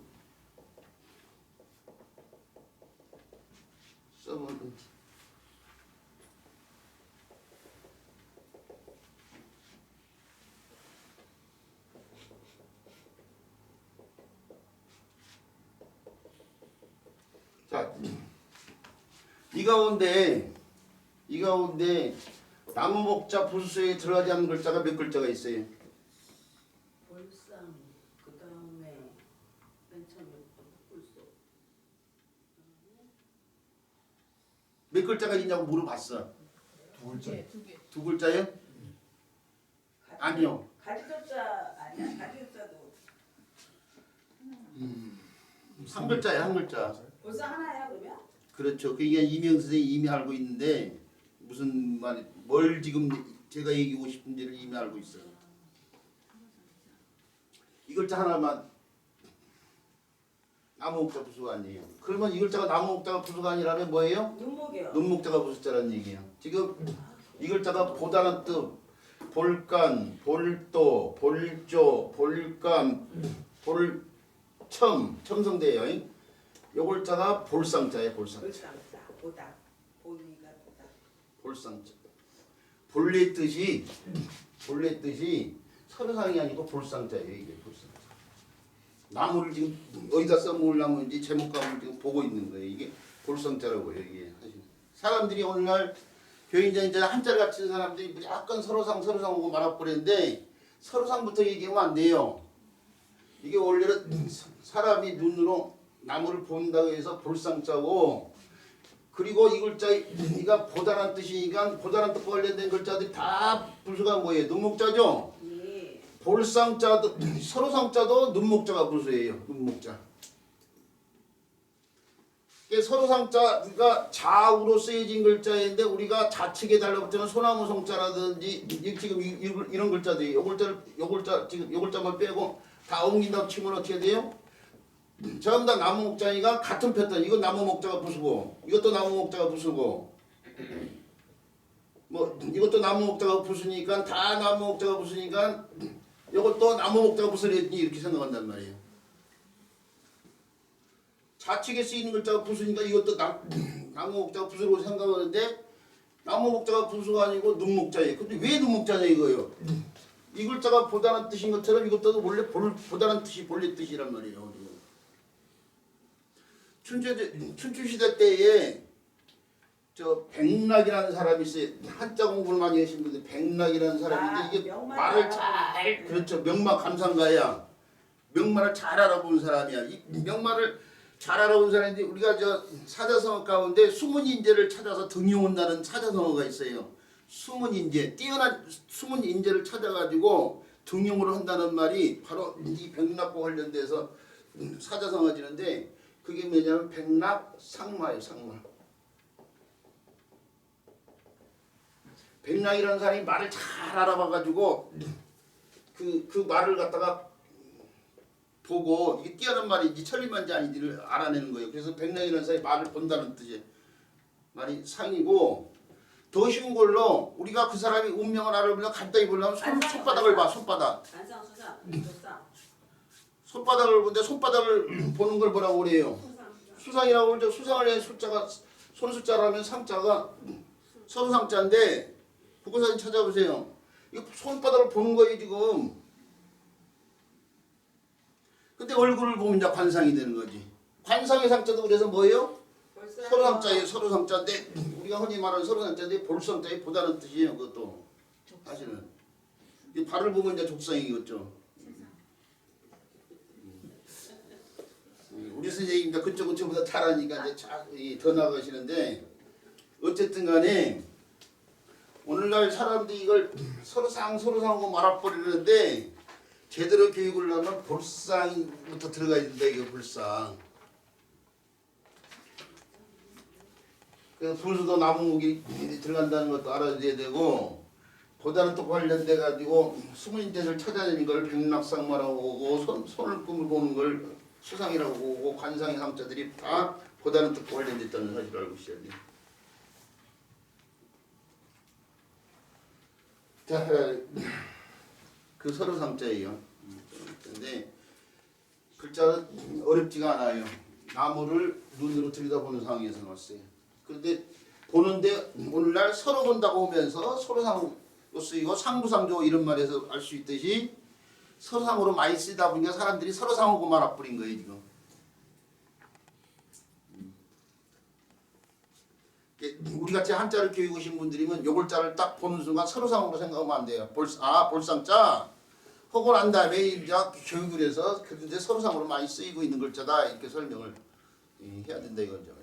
Speaker 1: 써본. 자, 이 가운데 나무 목자 부수에 들어가지 않는 글자가 몇 글자가 있어요?
Speaker 4: 볼상. 그 다음에 맨 처음에 볼소.
Speaker 1: 몇 글자가 있냐고 물어봤어.
Speaker 2: 두 글자.
Speaker 1: 두 글자요? 아니요.
Speaker 4: 가지도자 아니야? 가지도자도
Speaker 1: 한 글자야, 한 글자.
Speaker 4: 벌써 하나야 그러면?
Speaker 1: 그렇죠. 그게 이명 선생이 이미 알고 있는데 무슨 말, 뭘 지금 제가 얘기하고 싶은지를 이미 알고 있어요. 이 글자 하나만 나무 목자 부수가 아니에요. 그러면 이 글자가 나무 목자가 부수가 아니라면 뭐예요?
Speaker 4: 눈목이요.
Speaker 1: 눈목자가 부수자라는 얘기예요. 지금 이 글자가 보다는 뜻, 볼간, 볼도, 볼조, 볼감, 첨성대예요. 요 글자가 볼상자예요. 볼상자.
Speaker 4: 볼상자 보다 보니가 보다.
Speaker 1: 볼상자. 본래 뜻이 서르상이 아니고 볼상자예요. 이게 볼상자. 나무를 지금 어디다 써먹으려면 제목감을 지금 보고 있는 거예요. 이게 볼상자라고요. 이게 사람들이 오늘날 교인전 이제 한자를 갖춘 사람들이 무조건 서로상 오고 말아버리는데 서로상부터 얘기하면 안 돼요. 이게 원래는 사람이 눈으로 나무를 본다고 해서 볼상자고, 그리고 이 글자가 보다란 뜻이니까 보다란 뜻과 관련된 글자들이 다 부수가 뭐예요? 눈목자죠?
Speaker 4: 예.
Speaker 1: 볼상자도 서로상자도 눈목자가 부수예요. 눈목자. 서로상자가 좌우로 쓰여진 글자인데 우리가 좌측에 달라붙는 소나무 성자라든지 지금 이런 글자들이 요 글자 지금 요 글자만 빼고 다 옮긴다고 치면 어떻게 돼요? 전부 다 나무 목자니까 같은 패턴. 이건 나무 목자가 부수고 이것도 나무 목자가 부수고 뭐 이것도 나무 목자가 부수니까 다 나무 목자가 부수니까 이것도 나무 목자가 부수니 이렇게 생각한단 말이에요. 좌측에 쓰이는 글자가 부수니까 이것도 나무 목자가 부수라고 생각하는데 나무 목자가 부수가 아니고 눈목자예요. 근데 왜 눈목자냐 이거예요. 이 글자가 보다는 뜻인 것처럼 이것도 원래 보다는 뜻이 본래 뜻이란 말이에요. 춘추시대 때에 저 백락이라는 사람이 있어요. 한자 공부를 많이 하신 분들 백락이라는 사람인데 이게 말을 잘 그렇죠. 명마 감상가야. 명마를 잘 알아본 사람이야. 이 명마를 잘 알아본 사람인데 우리가 저 사자성어 가운데 숨은 인재를 찾아서 등용한다는 사자성어가 있어요. 숨은 인재, 뛰어난 숨은 인재를 찾아가지고 등용을 한다는 말이 바로 이 백락과 관련돼서 사자성어가 지는데 그게 뭐냐면 백락상마예요. 상마. 백락이라는 사람이 말을 잘 알아봐가지고 그 말을 갖다가 보고 이게 뛰어난 말인지 천리만지 아닌지를 알아내는 거예요. 그래서 백락이라는 사람이 말을 본다는 뜻이에요. 말이 상이고 더 쉬운 걸로 우리가 그 사람이 운명을 알아보려면 간단히 보려면 손바닥을 봐. 손바닥.
Speaker 4: 안상 수상 독상
Speaker 1: 손바닥을 보는데 손바닥을 보는 걸 뭐라고 그래요? 수상이라고 그러죠. 수상을 해 숫자가 손숫자라면 상자가 서수상자인데 국어사진 찾아보세요. 이 손바닥을 보는 거예요 지금. 근데 얼굴을 보면 이제 관상이 되는 거지. 관상의 상자도 그래서 뭐예요? 서로상자예요. 서로상자인데 우리가 흔히 말하는 서로상자인데 볼상자에 보다는 뜻이에요. 그것도 사실은 이 발을 보면 이제 족상이겠죠. 우리 선생님이 그쪽은 저보다 잘하니까 이제 더 나가시는데 어쨌든 간에 오늘날 사람들이 이걸 서로상하고 말아버리는데 제대로 교육을 하면 볼상부터 들어가야 된다. 이거 볼상. 그래서 부수도 나무목이 들어간다는 것도 알아줘야 되고 보다는 또 관련돼 가지고 숨은 인재를 찾아내는 걸 백락상마라고 하고 손을 꿈을 보는 걸 수상이라고 하고 관상의 상자들이 다 보다는 또 관련됐다는 사실을 알고 있어야 돼. 자, 그 서로상자예요. 근데 글자는 어렵지가 않아요. 나무를 눈으로 들여다보는 상황에서 나왔어요. 그런데 보는데 오늘날 서로 본다고 하면서 서로상으로 쓰이고 상부상조 이런 말에서 알 수 있듯이 서로상으로 많이 쓰다 보니까 사람들이 서로상하고 말아버린 거예요 지금. 우리 같이 한자를 교육하신 분들이면 요 글자를 딱 보는 순간 서로상으로 생각하면 안 돼요. 볼상자 하고 난 다음에 이제 교육을 해서 그런데 서로상으로 많이 쓰이고 있는 글자다 이렇게 설명을 해야 된다 이거죠.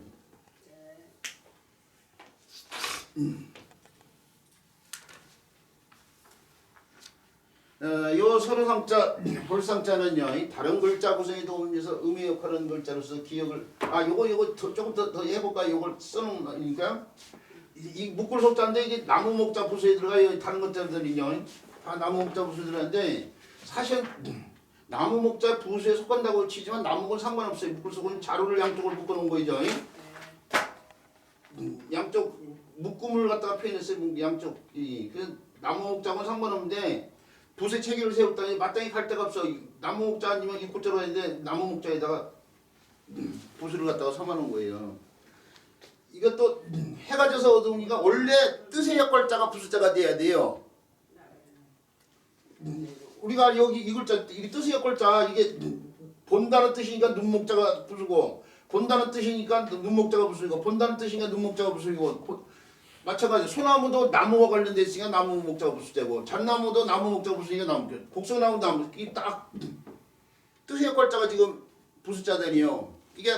Speaker 1: 요 서로상자 볼상자는요 다른 글자 구성에 도움돼서 의미 역할하는 글자로서 기억을 요거 조금 더 해볼까 요걸 써놓으니까 이 묶을 속자인데 이게 나무 목자 부수에 들어가요. 다른 글자들은요 다 나무 목자 부수에 들어가는데 사실 나무 목자 부수에 속한다고 치지만 나무는 상관없어요. 묶을 속은 자루를 양쪽으로 묶어놓은 거죠. 양쪽 묶음을 갖다가 표현했어요. 양쪽이 그 나무 목자는 상관없는데 붓에 체계를 세웠다니 마땅히 갈 데가 없어. 나무 목자 아니면 입구자로 했는데 나무 목자에다가 붓을 갖다가 삼아놓은 거예요. 이것도 해가 져서 어두우니까 원래 뜻의 역할자가 부수자가 돼야 돼요. 우리가 여기 이 글자 이게 뜻의 역할자 이게 본다는 뜻이니까 눈목자가 부수고 본다는 뜻이니까 눈목자가 부수고 본다는 뜻이니까 눈목자가 부수고 마찬가지 소나무도 나무와 관련돼 있으니까 나무 목자가 부수되고 잣나무도 나무 목자가 부수니까 나무 곡성나무 나무 이 딱 뜻의 역할자가 지금 부수자들이요. 이게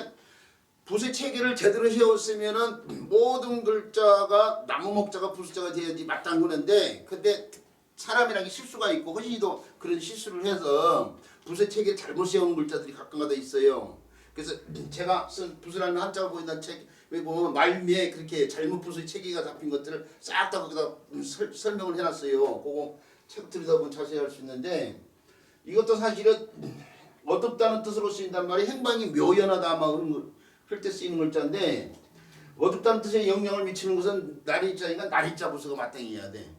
Speaker 1: 붓의 체계를 제대로 세웠으면은 모든 글자가 나무 목자가 부수자가 돼야지 마땅하는데 근데 사람이라는 게 실수가 있고 허신이도 그런 실수를 해서 붓의 체계를 잘못 세운 글자들이 가끔가다 있어요. 그래서 제가 쓴 붓이라는 한자가 보인다는 책 왜 보면 말미에 그렇게 잘못 붓의 체계가 잡힌 것들을 싹 다 거기다 설명을 해놨어요. 그거 책 들여다보면 자세히 알 수 있는데 이것도 사실은 어둡다는 뜻으로 쓰인단 말이 행방이 묘연하다 막 그럴 때 쓰이는 글자인데 어둡다는 뜻에 영향을 미치는 것은 날이자니까 날이자 부수가 마땅해야 돼.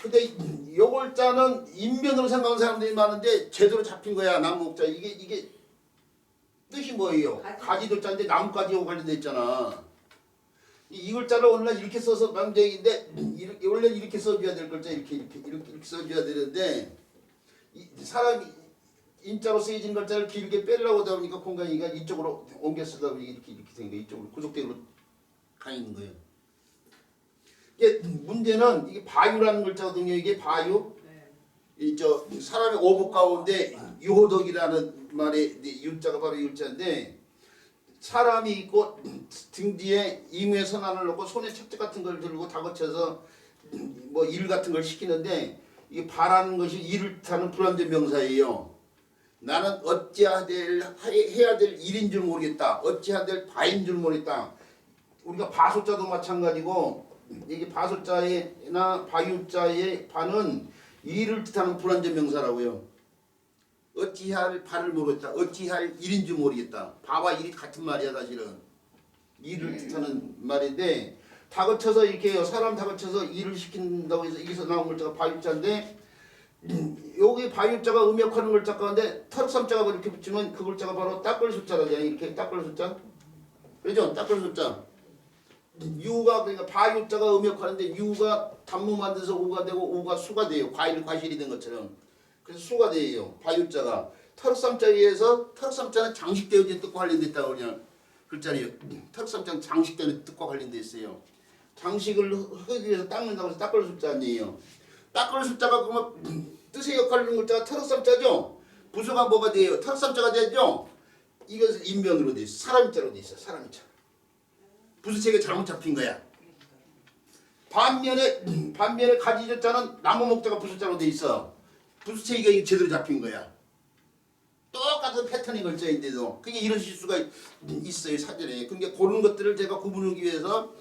Speaker 1: 근데 이 글자는 인변으로 생각하는 사람들이 많은데 제대로 잡힌 거야. 나무목자 이게 뜻이 뭐예요? 가지도자인데 나뭇가지하고 관련돼 있잖아. 이 글자를 오늘날 이렇게 써서 망정인데 원래 이렇게 써줘야 될 글자 이렇게 써줘야 되는데 사람이 인자로 쓰여진 글자를 길게 빼려고 하다 보니까 공간이가 이쪽으로 옮겨 쓰다 보니까 이렇게 된 거예요. 이쪽으로 구속대로 가 있는 거예요. 이게 문제는 이게 바유라는 글자거든요. 이게 바유.
Speaker 4: 네.
Speaker 1: 이저 사람의 오복 가운데 유호덕이라는 말의 유자가 바로 유자인데 사람이 있고 등 뒤에 이무의 선안을 놓고 손에 책자 같은 걸 들고 다거쳐서 뭐 일 같은 걸 시키는데 이게 바라는 것이 일을 타는 불완전 명사예요. 나는 어찌해야 될 일인 줄 모르겠다. 어찌해야 될 바인 줄 모르겠다. 우리가 바소자도 마찬가지고 이게 바소자나 바유자의 바는 일을 뜻하는 불완전 명사라고요. 어찌할 바를 모르겠다. 어찌할 일인 줄 모르겠다. 바와 일이 같은 말이야 사실은. 일을 뜻하는 말인데 다그쳐서 이렇게 해요. 사람 다그쳐서 일을 시킨다고 해서 여기서 나온 글자가 바유자인데 여기 바유자가 음역하는 글자 가운데 털삼자가 이렇게 붙이면 그 글자가 바로 닦을 숫자라잖아요. 이렇게 닦을 숫자. 그죠? 닦을 숫자. 유가 그러니까 바유자가 음역하는데 유가 단무 만들어서 우가 되고 우가 수가 돼요. 과일 과실이 된 것처럼. 그래서 수가 돼요. 바유자가 털삼자에 의해서 털삼자는 장식되어진 뜻과 관련됐다고 그냥 글자리요. 털삼자는 장식되는 뜻과 관련돼 있어요. 장식을 하기 위해서 닦는다고 해서 닦을 숫자 아니에요. 닦을 숫자가 그러면 뜻의 역할을 하는 글자가 털삼자죠. 부수가 뭐가 돼요? 털삼자가 되죠. 이것은 인명으로 돼 있어. 사람자로 돼 있어. 사람자. 부수체가 잘못 잡힌 거야. 반면에 가지저자는 나무 목자가 부수자로 돼 있어. 부수체가 제대로 잡힌 거야. 똑같은 패턴의 글자인데도 그게 이런 실수가 있어요 사전에. 그러니까 그런 것들을 제가 구분하기 위해서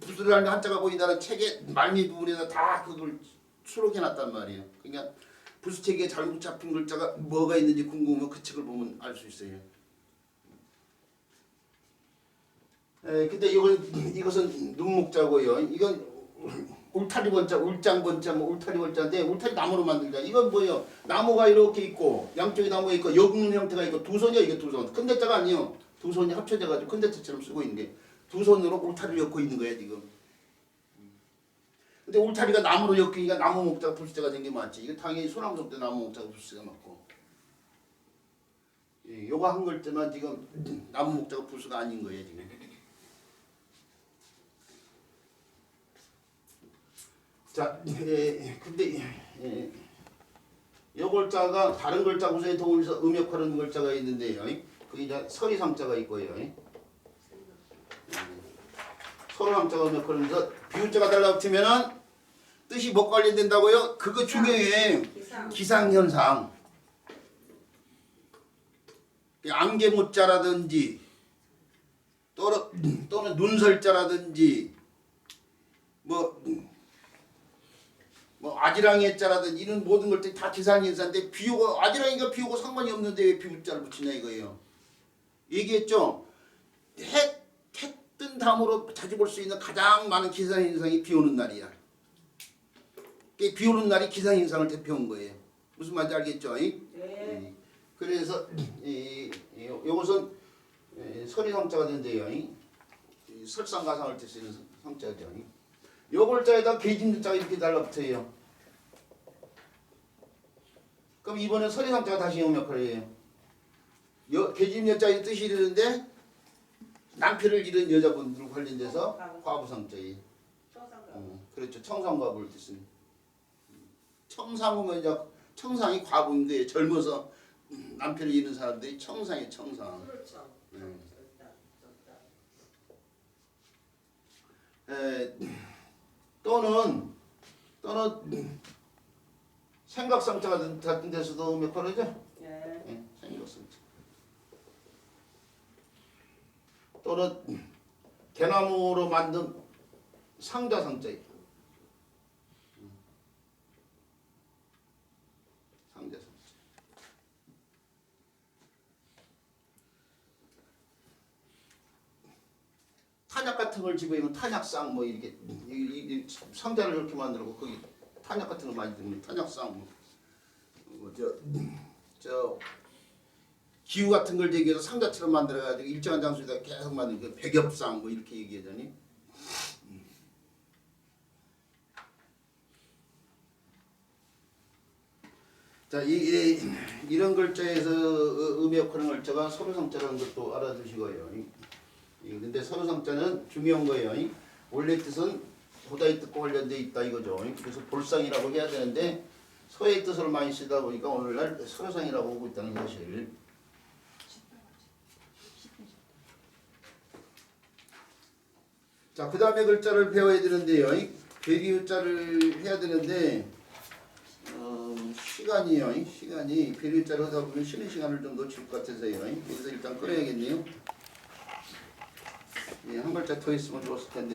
Speaker 1: 부수를 하는 한자가 보인다는 책의 말미 부분에서 다 그걸 수록해놨단 말이에요. 그러니까 부수책에 잘못 잡힌 글자가 뭐가 있는지 궁금하면 그 책을 보면 알 수 있어요. 근데 이것은 눈목자고요. 이건 울타리 번자, 울장 번자, 뭐 울타리 번자인데 울타리 나무로 만들자. 이건 뭐예요? 나무가 이렇게 있고 양쪽에 나무가 있고 여굼 형태가 있고 두 손이야 이게 두 손. 큰 대자가 아니에요. 두 손이 합쳐져가지고 큰 대자처럼 쓰고 있는 게 두 손으로 울타리를 엮고 있는 거야 지금. 근데 울타리가 나무로 엮이니까 나무 목자가 불수자가 된 게 맞지. 이거 당연히 소나무 때 나무 목자가 불수자가 맞고. 요거 한 글자만 지금 나무 목자가 불수가 아닌 거예요 지금. 자, 근데 요 글자가 다른 글자 구성에 도움해서 음역하는 글자가 있는데요. 그게 이제 서리삼자가 있고요. 서리삼자가 음역하면서 비유자가 달라붙으면은 뜻이 뭐 관련된다고요? 그거 중요해. 기상현상. 안개무자라든지 또는 눈설자라든지 뭐 아지랑이의 자라든지 이런 모든 것들이 다 기상현상인데 비유가 아지랑이가 비유고 상관이 없는데 왜 비유자를 붙이냐 이거예요. 얘기했죠. 해 뜬 다음으로 자주 볼 수 있는 가장 많은 기상현상이 비 오는 날이야. 비 오는 날이 기상현상을 대표한 거예요. 무슨 말인지 알겠죠?
Speaker 4: 네.
Speaker 1: 그래서 이것은 서리성자가 된대요. 설상가상을 뜰 수 있는 성자죠. 요 글자에다 계집자가 이렇게 달라붙어요. 그럼 이번에 서리성자가 다시 역할을 해요. 계집자의 뜻이 이르는데 남편을 잃은 여자분들 관련돼서 과부상자예요. 그렇죠. 청상과부를 뜻은. 청상하면 이제 청상이 과부인데 젊어서 남편을 잃은 사람들이 청상이에요. 청상.
Speaker 4: 그렇죠.
Speaker 1: 또는 생각상자가 같은 데서도 역할하죠.
Speaker 4: 네.
Speaker 1: 생각상자. 또는 대나무로 만든 상자상자 있다. 상자상자. 탄약 같은 걸 집어넣으면 탄약상 뭐 이렇게 상자를 이렇게 만들고 거기 탄약 같은 거 많이 들면 탄약상 저 기우 같은 걸 얘기해서 상자처럼 만들어가지고 일정한 장소에다 계속 만든 그 백엽상 뭐 이렇게 얘기하더니 자, 이런 글자에서 음역하는 글자가 서류상자라는 것도 알아두시고요. 근데 서류상자는 중요한 거예요. 원래 뜻은 보다의 뜻과 관련돼 있다 이거죠. 그래서 볼상이라고 해야 되는데 서의 뜻을 많이 쓰다 보니까 오늘날 서류상이라고 하고 있다는 사실. 자, 그 다음에 글자를 배워야 되는데요. 괴리유자를 해야 되는데 시간이 괴리유자를 하다 보면 쉬는 시간을 좀 놓칠 것 같아서요. 그래서 일단 끊어야겠네요. 한 글자 더 있으면 좋았을 텐데.